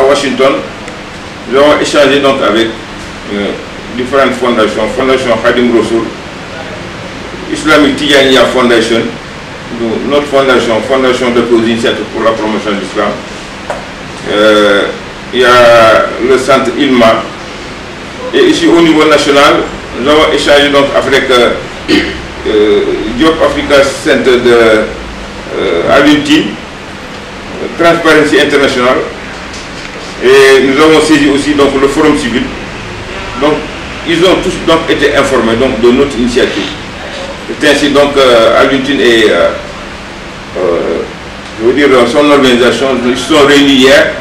Washington, nous avons échangé donc avec différentes fondations, Fondation Khadim Rassoul, Islamic Tijaniya Foundation, notre fondation, Fondation de Initiative pour la promotion de l'islam. Il y a le centre ILMA. Et ici au niveau national, nous avons échangé donc avec Diop Africa Center de Alioune, Transparency International. Et nous avons saisi aussi donc, le Forum civil. Donc, ils ont tous donc, été informés donc, de notre initiative. C'est ainsi donc Alioune et je veux dire son organisation, ils se sont réunis hier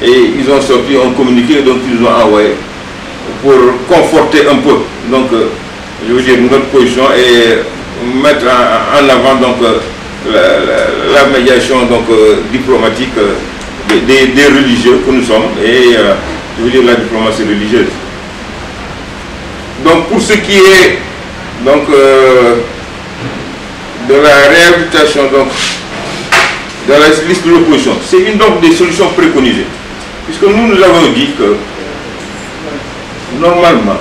et ils ont sorti un communiqué donc ils ont envoyé pour conforter un peu donc je veux dire notre position et mettre en avant donc la médiation donc diplomatique des religieux que nous sommes et je veux dire la diplomatie religieuse. Donc pour ce qui est donc de la réhabilitation donc de la liste de l'opposition, c'est une donc des solutions préconisées, puisque nous avons dit que normalement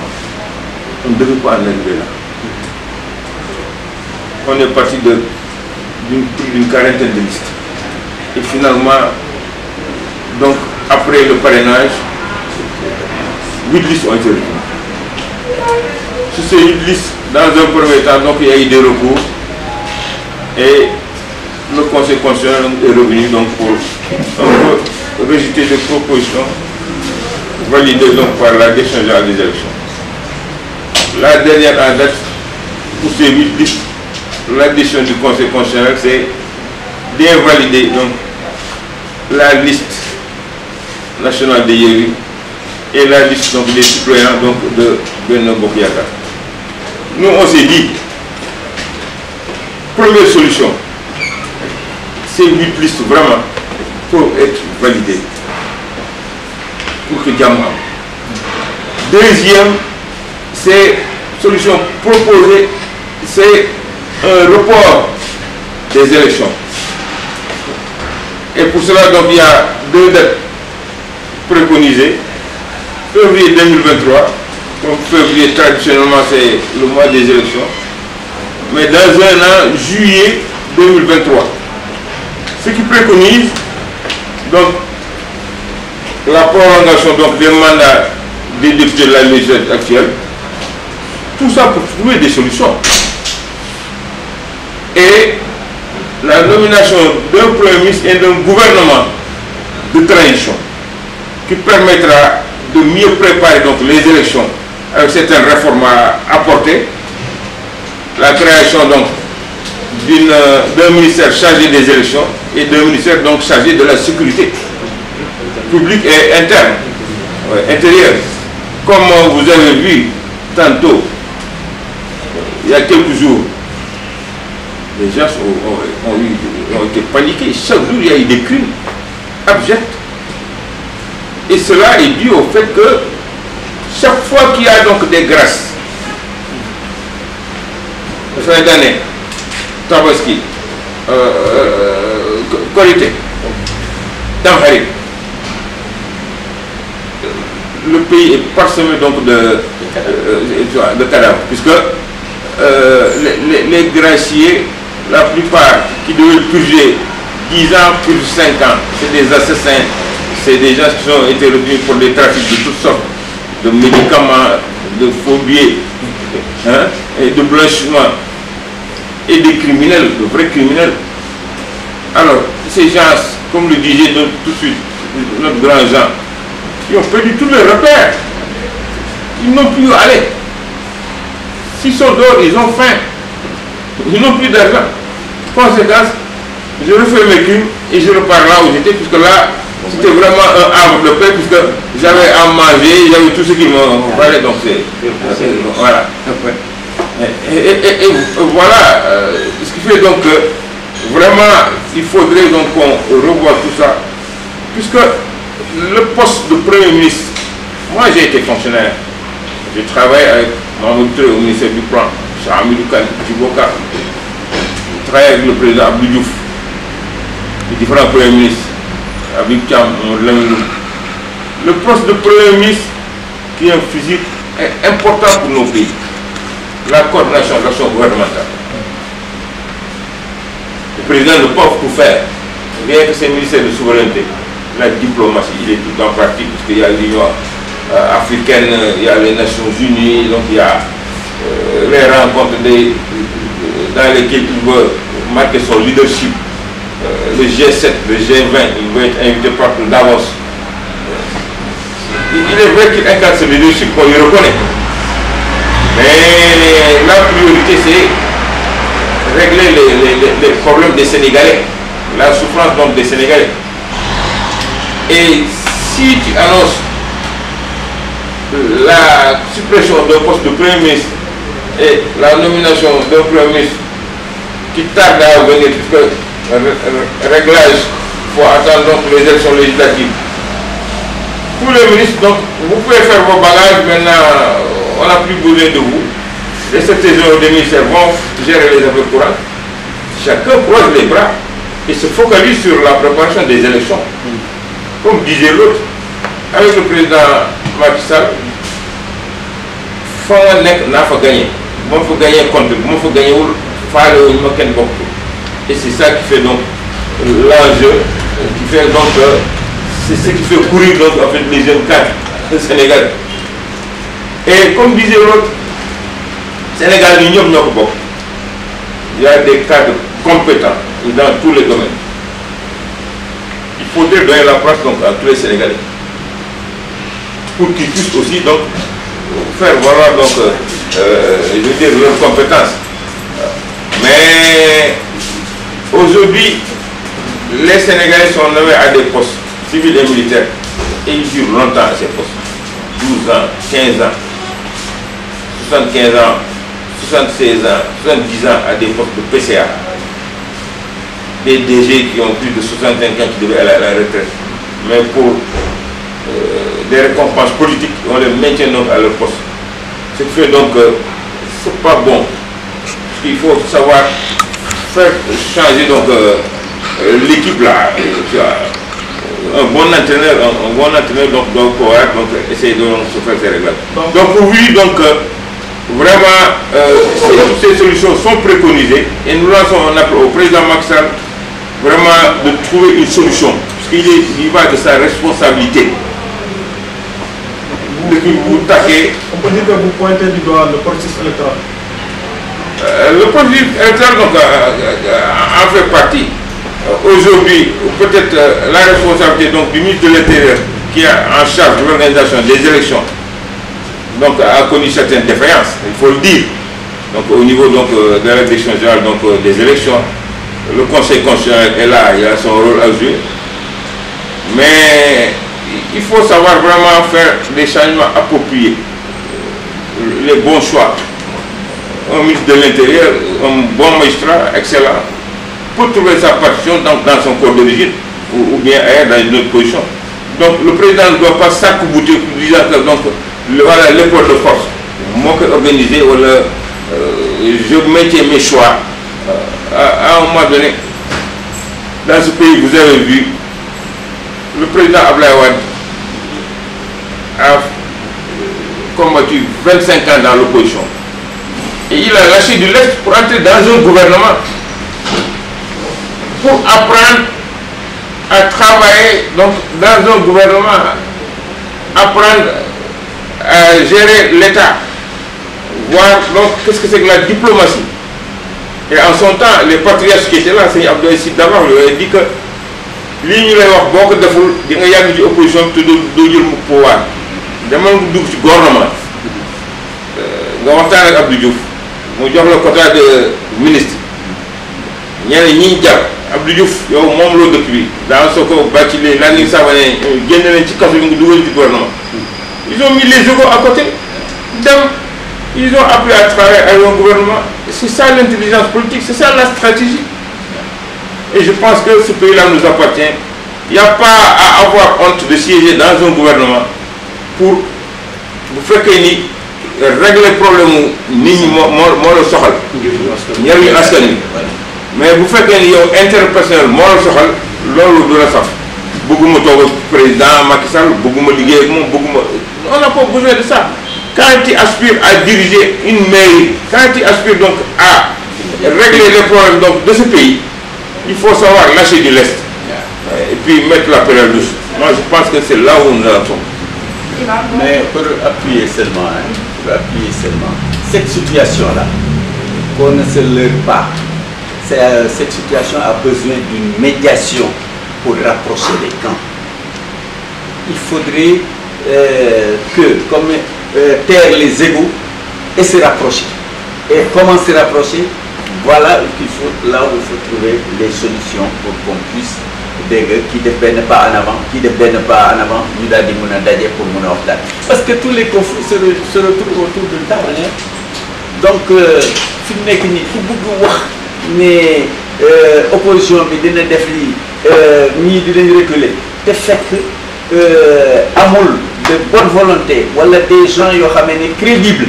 on ne devait pas en arriver là. On est parti d'une quarantaine de listes et finalement donc après le parrainage 8 listes ont été retenues. Sur ces 8 listes, dans un premier temps donc il y a eu des recours et le Conseil constitutionnel est revenu donc pour rejeter des propositions validées donc par la décision générale des élections. La dernière en date pour ces 8 listes, la décision du Conseil constitutionnel c'est d'invalider donc la liste nationale de Yewwi et la liste donc, des citoyens donc, de Benno Bokk Yakaar. Nous on s'est dit, première solution, ces 8 listes vraiment pour être validées, pour que Diam am. Deuxième, c'est solution proposée, c'est un report des élections. Et pour cela, donc, il y a 2 dates préconisées. Février 2023, donc février traditionnellement c'est le mois des élections, mais dans un an, juillet 2023. Ce qui préconise donc la prolongation donc, des mandats des députés de la législature actuelle, tout ça pour trouver des solutions. Et la nomination d'un Premier ministre et d'un gouvernement de transition qui permettra de mieux préparer donc, les élections avec certaines réformes à apporter, la création donc d'un ministère chargé des élections et d'un ministère donc chargé de la sécurité publique et interne, intérieure. Comme vous avez vu tantôt, il y a quelques jours, les gens ont été paniqués. Chaque jour, il y a eu des crimes abjects. Et cela est dû au fait que chaque fois qu'il y a donc des grâces, fin d'année, Tabaski, Korité, Tamkharit, le pays est parsemé donc de cadavres, puisque les graciés, la plupart qui devaient purger 10 ans, plus de 5 ans, c'est des assassins, c'est des gens qui ont été retenus pour des trafics de toutes sortes, de médicaments, de faux billets, hein, et de blanchiment, et des criminels, de vrais criminels. Alors, ces gens, comme le disait tout de suite notre grand Jean, ils ont perdu tous leurs repères. Ils n'ont plus où aller. S'ils sont dehors, ils ont faim. Ils n'ont plus d'argent. Conséquence, je refais mes crimes et je repars là où j'étais, puisque là, c'était vraiment un havre de paix, puisque j'avais à manger, j'avais tout ce qui me fallait. Donc, voilà. Et voilà, ce qui fait donc que vraiment, il faudrait donc qu'on revoie tout ça, puisque le poste de Premier ministre, moi j'ai été fonctionnaire, j'ai travaillé avec Mamadou Touré au ministère du Plan, chez Hamidou Kane, Djiboka, j'ai travaillé avec le président Abdou Diouf, les différents premiers ministres, Habib Thiam, le poste de Premier ministre, qui est un physique, est important pour nos pays. La coordination de l'action gouvernementale. Le président ne peut pas tout faire. Rien que ses ministères de souveraineté. La diplomatie, il est tout en pratique, parce qu'il y a l'Union africaine, il y a les Nations Unies, donc il y a les rencontres dans lesquelles il veut marquer son leadership. Le G7, le G20, il veut être invité par Davos. Il est vrai qu'il incarne ce leadership qu'on lui reconnaît. Mais la priorité, c'est régler les problèmes des Sénégalais, la souffrance donc des Sénégalais. Et si tu annonces la suppression d'un poste de Premier ministre et la nomination d'un Premier ministre qui tarde à venir, puisque réglage, il faut attendre donc les élections législatives. Pour les ministres, donc, vous pouvez faire vos bagages, maintenant, on n'a plus besoin de vous. Les secrétaires des ministères vont gérer les affaires courantes. Chacun croise les bras et se focalise sur la préparation des élections. Comme disait l'autre, avec le président Macky Sall, il faut gagner. Il faut gagner contre, il faut gagner et c'est ça qui fait donc l'enjeu, qui fait donc, c'est ce qui fait courir donc en fait les jeunes cadres au Sénégal. Et comme disait l'autre, Sénégal, il y a des cadres compétents dans tous les domaines. Il faudrait donner la place donc à tous les Sénégalais pour qu'ils puissent aussi donc faire valoir donc je veux dire leurs compétences. Mais aujourd'hui, les Sénégalais sont nommés à des postes civils et militaires et ils durent longtemps à ces postes. 12 ans, 15 ans, 75 ans, 76 ans, 70 ans à des postes de PCA. Des DG qui ont plus de 65 ans qui devaient aller à la retraite. Mais pour des récompenses politiques, on les maintient donc à leur poste. Ce qui fait donc c'est pas bon. Il faut savoir faire changer donc l'équipe là. Un bon entraîneur donc doit pouvoir donc essayer de se faire ces réglages. Donc pour lui donc vraiment toutes ces solutions sont préconisées et nous lançons un appel au président Macky Sall vraiment de trouver une solution parce qu'il va de sa responsabilité. Vous taquez. On peut dire que vous pointez du doigt le processus électoral. Le processus électoral donc, en fait partie. Aujourd'hui, peut-être la responsabilité donc, du ministre de l'Intérieur qui est en charge de l'organisation des élections donc, a connu certaines défaillances, il faut le dire. Donc, au niveau donc, de la direction générale donc, des élections, le Conseil constitutionnel est là, il a son rôle à jouer. Mais il faut savoir vraiment faire des changements appropriés, les bons choix. Un ministre de l'Intérieur, un bon magistrat, excellent, pour trouver sa partition dans son corps d'origine ou bien ailleurs dans une autre position. Donc le président ne doit pas s'accouter en disant que donc, voilà l'école de force. Moi qui organisé, je maintiens mes choix. À un moment donné, dans ce pays, vous avez vu, le président Abdoulaye Wade a combattu 25 ans dans l'opposition. Et il a lâché du lest pour entrer dans un gouvernement, pour apprendre à travailler donc, dans un gouvernement, apprendre à gérer l'État, voir donc qu'est-ce que c'est que la diplomatie. Et en son temps, les patriotes qui étaient là, c'est Abdoulaye Sy Dabakh, lui a dit que li ñu lay wax boo ko deful di nga yàgg ci opposition te doo jël mu pouvoir demal nga dugg ci gouvernement nga waxtaan ak Abdou Diouf mu jox la quota de ministre ñeneen ñi jàpp Abdou Diouf yow moom loo dëkk bi dans ce ko Bathily Landing Savané génne leen ci kaso bi nga dugal ci gouvernement. Ils ont mis les égos à côté dem ils ont appris à travailler avec un gouvernement. C'est ça l'intelligence politique, c'est ça la stratégie. Et je pense que ce pays-là nous appartient. Il n'y a pas à avoir honte de siéger dans un gouvernement pour vous faire que ni régler le problème ni le soxal. ñaari askan wi mais bu fekkee ni yow interpersonnel moo la soxal loolu du la saf bëgguma toog président Macky Sall bëgguma liggéey ak moom bëgguma on n'a pas besoin de ça. Quand tu aspires à diriger une mairie, quand tu aspires donc à régler les problèmes donc de ce pays, il faut savoir lâcher du lest et puis mettre la pédale douce. Moi je pense que c'est là où nous en sommes. Mais pour appuyer seulement, cette situation-là, qu'on ne se leurre pas, cette situation a besoin d'une médiation pour rapprocher les camps. Il faudrait comme taire les égos et se rapprocher. Et comment se rapprocher? Voilà là où il faut trouver les solutions pour qu'on puisse qui def benn pas en avant, qui def benn pas en avant, ñu daal di mën a daje pour mën a waxtaan. Parce que tous les conflits se retrouvent autour d'une table. Donc fi mu nekk nii ku bëgg wax ne opposition bi dina def lii ñii dinañ reculer te fekk amul de bonne volonté wala des gens yoo xam ne crédibles.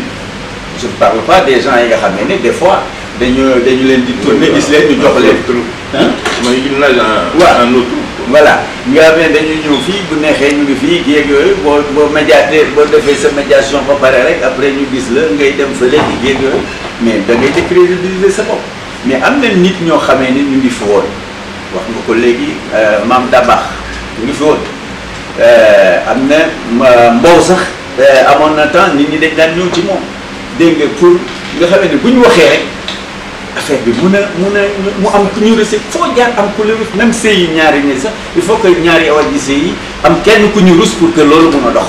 Je ne parle pas des gens yi nga xam ne des fois dañu leen di tourner gis leen ñu jox leen. mooy il nage en eau. Voilà nga xam ne dañu ñëw fii bu neexee ñu ngi fii géeg yooyu boo médiateur boo defee sa médiation ba pare rek après ñu gis la ngay dem fële di géeg yooyu mais da ngay décrédibiliser sa bopp. mais am na nit ñoo xamee ni ñu ngi fi woon wax nga ko léegi Mame Dabax ñu ngi fi woon am na Mbow sax amoon na temps nit ñi dañ daan ñëw ci moom dégg nga pour nga xamee ne bu ñu waxee rek affaire bi mu am ku ñu rus foo jaar am ku la rus même sëy yi ñaari ñi sax il faut que ñaari awa ji sëy yi am kenn ku ñu rus pour que loolu mun a dox.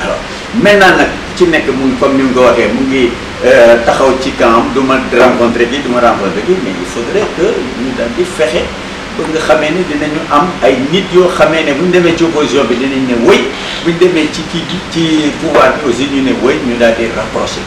alors maintenant nag ci nekk mu ngi comme ni mu ko waxee mu ngi taxaw ci camp du ma rencontré bi du ma rencontré bi mais il faudrait que ñu daal di fexe ba nga xamee ne dinañu am ay nit yoo xamee ne bu ñu demee ci opposition bi dinañ ne wëy bu ñu demee ci kii bi ci pouvoir bi aussi ñu ne wëy ñu daal di rapproché.